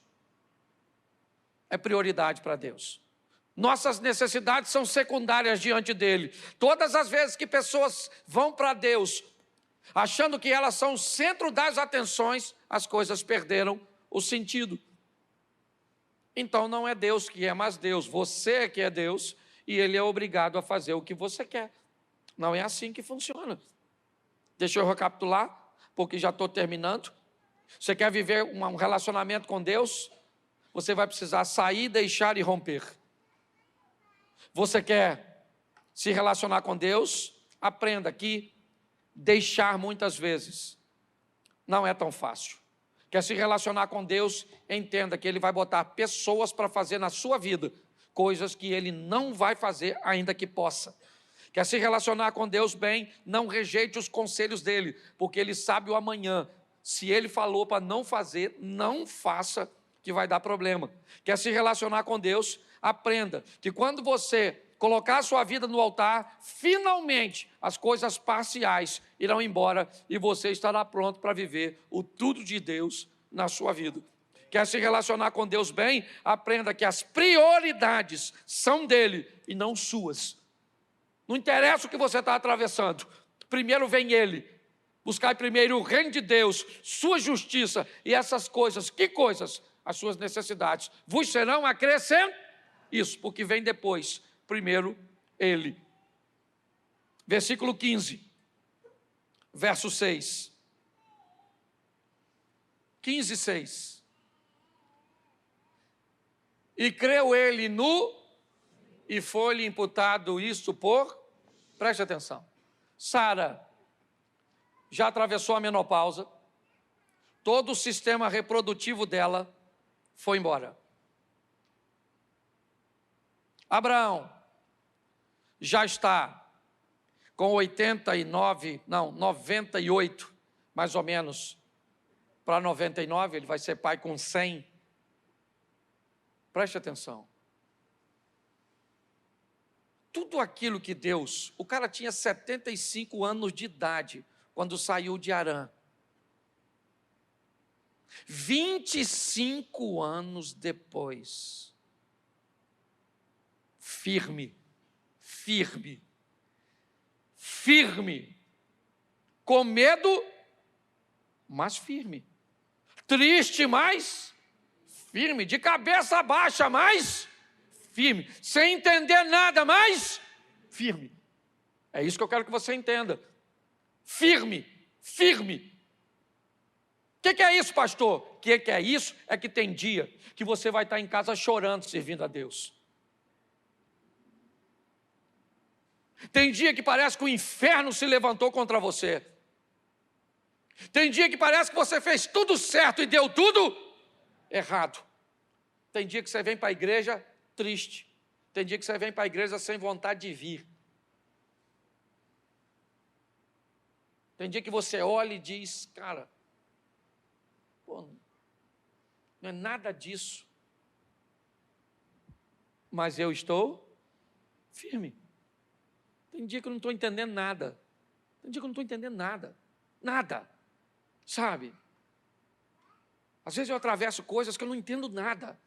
é prioridade para Deus. Nossas necessidades são secundárias diante dele. Todas as vezes que pessoas vão para Deus, achando que elas são o centro das atenções, as coisas perderam o sentido. Então não é Deus que é, mas Deus. Você é que é Deus e Ele é obrigado a fazer o que você quer. Não é assim que funciona. Deixa eu recapitular, porque já estou terminando. Você quer viver um relacionamento com Deus? Você vai precisar sair, deixar e romper. Você quer se relacionar com Deus? Aprenda que deixar muitas vezes não é tão fácil. Quer se relacionar com Deus? Entenda que Ele vai botar pessoas para fazer na sua vida coisas que Ele não vai fazer, ainda que possa. Quer se relacionar com Deus bem? Não rejeite os conselhos dEle, porque Ele sabe o amanhã. Se Ele falou para não fazer, não faça, que vai dar problema. Quer se relacionar com Deus? Aprenda que quando você colocar a sua vida no altar, finalmente as coisas parciais irão embora e você estará pronto para viver o tudo de Deus na sua vida. Quer se relacionar com Deus bem? Aprenda que as prioridades são dele e não suas. Não interessa o que você está atravessando, primeiro vem ele. Buscai primeiro o reino de Deus, sua justiça e essas coisas. Que coisas? As suas necessidades vos serão acrescentadas. Isso, porque vem depois. Primeiro, ele. Versículo 15, verso 6. 15, 6. E creu ele no, e foi-lhe imputado isso por, preste atenção, Sara já atravessou a menopausa, todo o sistema reprodutivo dela foi embora. Abraão já está com 98, mais ou menos, para 99, ele vai ser pai com 100. Preste atenção. Tudo aquilo que Deus, o cara tinha 75 anos de idade, quando saiu de Harã. 25 anos depois, firme, com medo, mas firme, triste, mas firme, de cabeça baixa, mas firme, sem entender nada, mas firme. É isso que eu quero que você entenda. Firme. O que é isso, pastor? O que é isso? É que tem dia que você vai estar em casa chorando, servindo a Deus. Tem dia que parece que o inferno se levantou contra você. Tem dia que parece que você fez tudo certo e deu tudo errado. Tem dia que você vem para a igreja triste. Tem dia que você vem para a igreja sem vontade de vir. Tem dia que você olha e diz, cara, pô, não é nada disso. Mas eu estou firme. Tem dia que eu não estou entendendo nada. Nada. Sabe? Às vezes eu atravesso coisas que eu não entendo nada.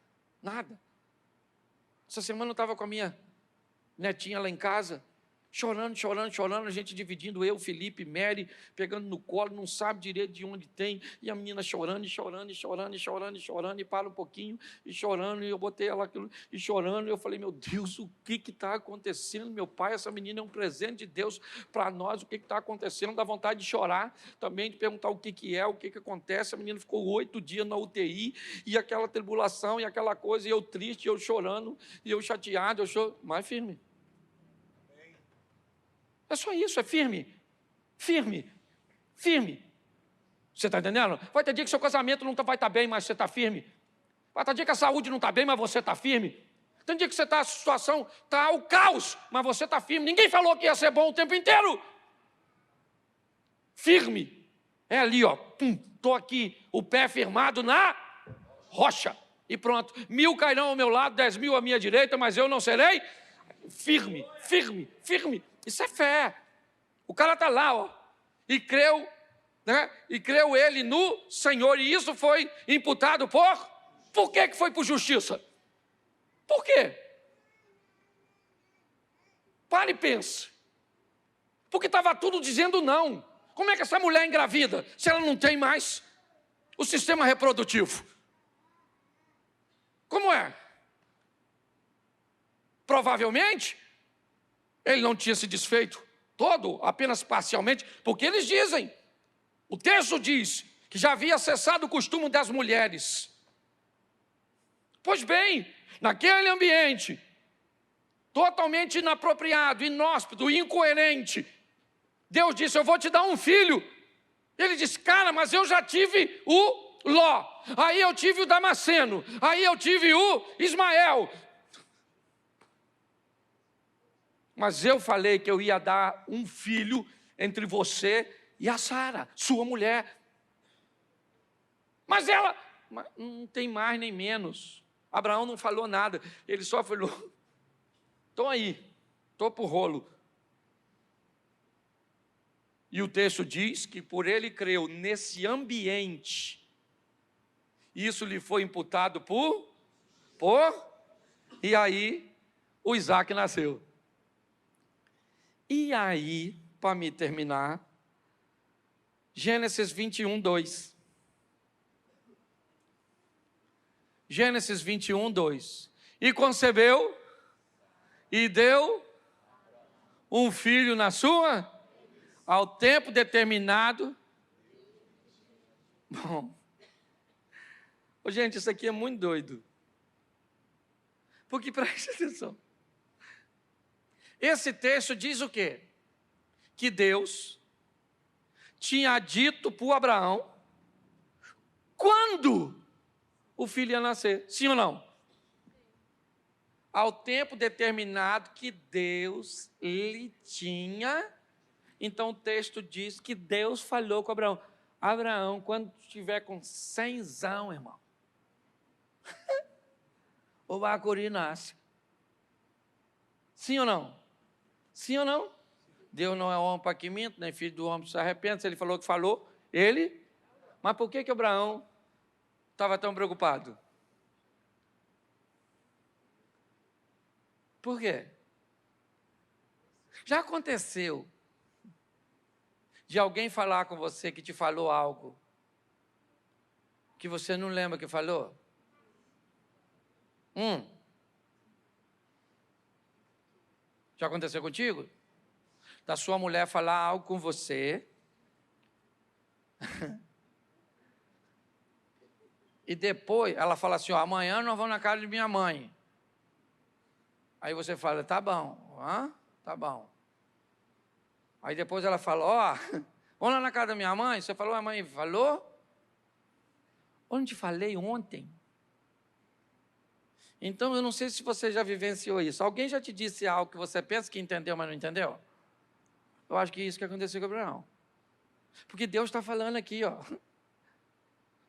Essa semana eu estava com a minha netinha lá em casa, chorando, a gente dividindo, eu, Felipe, Mary, pegando no colo, não sabe direito de onde tem, e a menina chorando, e para um pouquinho, e chorando, e eu botei ela aquilo, e chorando, e eu falei, meu Deus, o que está acontecendo, meu pai, essa menina é um presente de Deus para nós, o que está acontecendo, dá vontade de chorar, também de perguntar o que é, o que acontece, a menina ficou 8 dias na UTI, e aquela tribulação, e aquela coisa, e eu triste, e eu chorando, e eu chateado, mais firme. É só isso, é firme. Você está entendendo? Vai ter dia que seu casamento não vai estar bem, mas você está firme. Vai ter dia que a saúde não está bem, mas você está firme. Tem dia que você está, a situação está ao caos, mas você está firme. Ninguém falou que ia ser bom o tempo inteiro. Firme. É ali, ó. Estou aqui, o pé firmado na rocha. E pronto. 1000 cairão ao meu lado, 10.000 à minha direita, mas eu não serei firme. Isso é fé. O cara está lá, ó, e creu, né? E creu ele no Senhor, e isso foi imputado por que foi por justiça? Por quê? Pare e pense. Porque estava tudo dizendo não. Como é que essa mulher engravida, se ela não tem mais o sistema reprodutivo? Como é? Provavelmente ele não tinha se desfeito todo, apenas parcialmente, porque eles dizem, o texto diz, que já havia cessado o costume das mulheres. Pois bem, naquele ambiente, totalmente inapropriado, inóspito, incoerente, Deus disse, eu vou te dar um filho. Ele disse, cara, mas eu já tive o Ló, aí eu tive o Damasceno, aí eu tive o Ismael. Mas eu falei que eu ia dar um filho entre você e a Sara, sua mulher. Mas ela não tem mais nem menos. Abraão não falou nada, ele só falou, estão aí. topo rolo. E o texto diz que por ele creu nesse ambiente, isso lhe foi imputado e aí o Isaac nasceu. E aí, para me terminar, Gênesis 21, 2. Gênesis 21, 2. E concebeu e deu um filho na sua, ao tempo determinado. Bom, gente, isso aqui é muito doido. Porque preste atenção. Esse texto diz o quê? Que Deus tinha dito para Abraão quando o filho ia nascer. Sim ou não? Ao tempo determinado que Deus lhe tinha. Então o texto diz que Deus falou com Abraão. Abraão, quando estiver com 100 anos, irmão, o bacuri nasce. Sim ou não? Sim ou não? Deus não é homem para que minta, nem filho do homem se arrepende. Se ele falou que falou, ele. Mas por que Abraão estava tão preocupado? Por quê? Já aconteceu de alguém falar com você que te falou algo que você não lembra que falou? Já aconteceu contigo? Da sua mulher falar algo com você e depois ela fala assim, ó, amanhã nós vamos na casa de minha mãe. Aí você fala, tá bom, tá bom. Aí depois ela fala, ó, vamos lá na casa da minha mãe. Você falou, a mãe falou? Eu não te falei ontem? Então, eu não sei se você já vivenciou isso. Alguém já te disse algo que você pensa que entendeu, mas não entendeu? Eu acho que é isso que aconteceu com Abraão. Porque Deus está falando aqui, ó.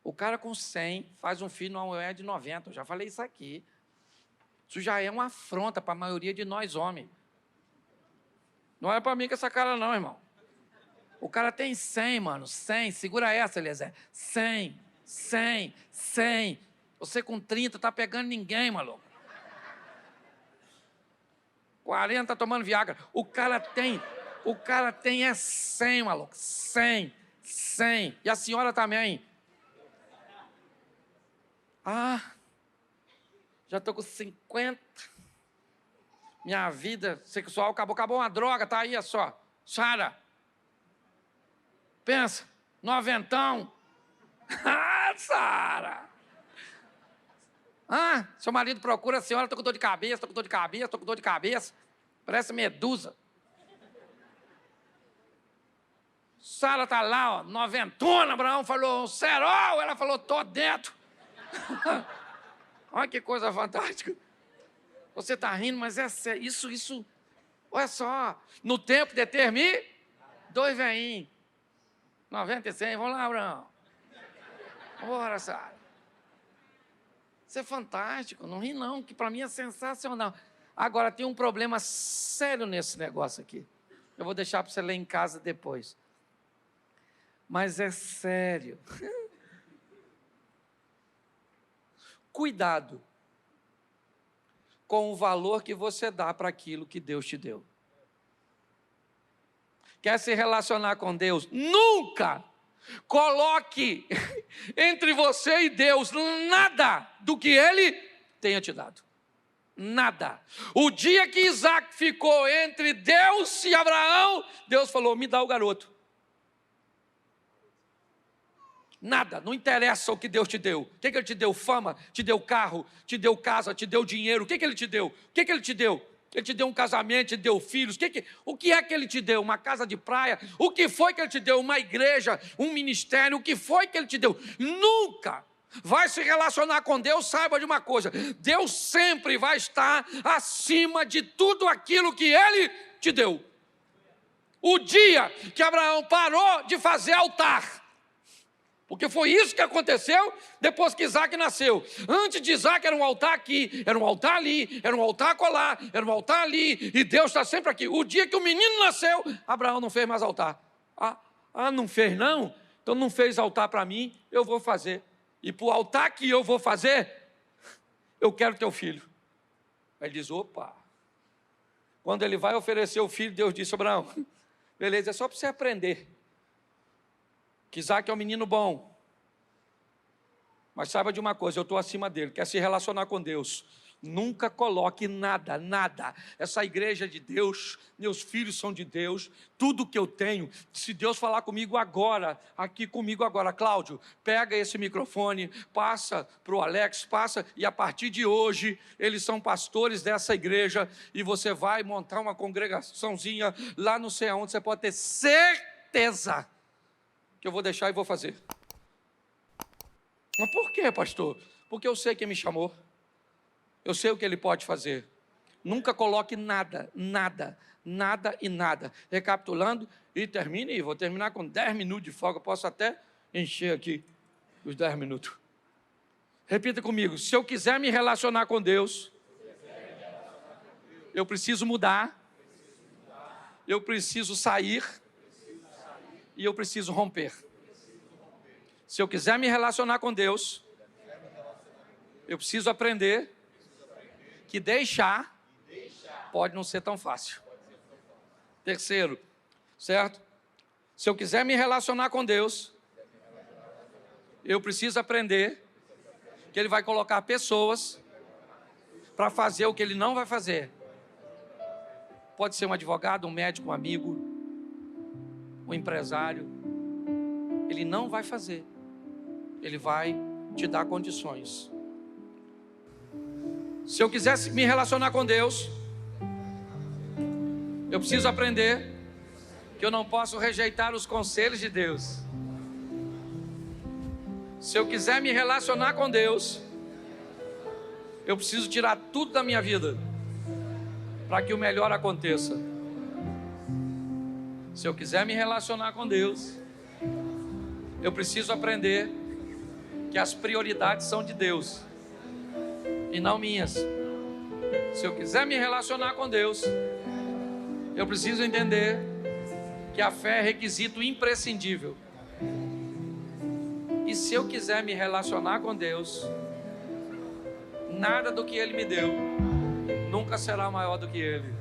O cara com 100 faz um filho numa mulher de 90. Eu já falei isso aqui. Isso já é uma afronta para a maioria de nós homens. Não é para mim com essa cara não, irmão. O cara tem 100, mano. 100. Segura essa, Eliezer. 100. Você com 30 tá pegando ninguém, maluco. 40 tá tomando Viagra. O cara tem é 100, maluco. 100. E a senhora também. Já tô com 50. Minha vida sexual acabou uma droga, tá aí, só. Sara. Pensa, 90. Sara. Seu marido procura a senhora, tô com dor de cabeça. Parece medusa. Sara tá lá, ó, 90. Abraão falou, cerol. Ela falou, tô dentro. Olha que coisa fantástica. Você está rindo, mas é sério. Isso. Olha só. No tempo determine, 2 veinhos. 90 e 100. Vamos lá, Abraão. Bora, Sara. Isso é fantástico. Não ri não, que para mim é sensacional. Agora, tem um problema sério nesse negócio aqui. Eu vou deixar para você ler em casa depois. Mas é sério. Cuidado com o valor que você dá para aquilo que Deus te deu. Quer se relacionar com Deus? Nunca coloque entre você e Deus nada do que Ele tenha te dado. Nada. O dia que Isaac ficou entre Deus e Abraão, Deus falou, me dá o garoto. Nada, não interessa o que Deus te deu. O que Ele te deu? Fama, te deu carro, te deu casa, te deu dinheiro. O que Ele te deu? O que Ele te deu? Ele te deu um casamento, te deu filhos. O que é que Ele te deu? Uma casa de praia? O que foi que Ele te deu? Uma igreja, um ministério? O que foi que Ele te deu? Nunca vai se relacionar com Deus, saiba de uma coisa. Deus sempre vai estar acima de tudo aquilo que Ele te deu. O dia que Abraão parou de fazer altar, Porque foi isso que aconteceu depois que Isaac nasceu. Antes de Isaac era um altar aqui, era um altar ali, era um altar acolá, era um altar ali, e Deus está sempre aqui. O dia que o menino nasceu, Abraão não fez mais altar. Não fez não? Então não fez altar para mim, eu vou fazer. E para o altar que eu vou fazer, eu quero teu filho. Aí ele diz, opa. Quando ele vai oferecer o filho, Deus disse, Abraão, beleza, é só para você aprender que Isaac é um menino bom. Mas saiba de uma coisa, eu estou acima dele, quer se relacionar com Deus. Nunca coloque nada. Essa igreja é de Deus, meus filhos são de Deus, tudo que eu tenho, se Deus falar comigo agora, aqui comigo agora, Cláudio, pega esse microfone, passa para o Alex, passa, e a partir de hoje, eles são pastores dessa igreja, e você vai montar uma congregaçãozinha lá não sei aonde, você pode ter certeza que eu vou deixar e vou fazer. Mas por quê, pastor? Porque eu sei quem me chamou. Eu sei o que ele pode fazer. Nunca coloque nada. Recapitulando, e termine, vou terminar com 10 minutos de folga, posso até encher aqui os 10 minutos. Repita comigo, se eu quiser me relacionar com Deus, eu preciso mudar, eu preciso sair, e eu preciso romper. Se eu quiser me relacionar com Deus, eu preciso aprender que deixar pode não ser tão fácil. Terceiro, certo? Se eu quiser me relacionar com Deus, eu preciso aprender que Ele vai colocar pessoas para fazer o que Ele não vai fazer. Pode ser um advogado, um médico, um amigo, um empresário. Ele não vai fazer. Ele vai te dar condições. Se eu quiser me relacionar com Deus, eu preciso aprender que eu não posso rejeitar os conselhos de Deus. Se eu quiser me relacionar com Deus, eu preciso tirar tudo da minha vida para que o melhor aconteça. Se eu quiser me relacionar com Deus, eu preciso aprender que as prioridades são de Deus e não minhas. Se eu quiser me relacionar com Deus, eu preciso entender que a fé é requisito imprescindível. E se eu quiser me relacionar com Deus, nada do que Ele me deu nunca será maior do que Ele.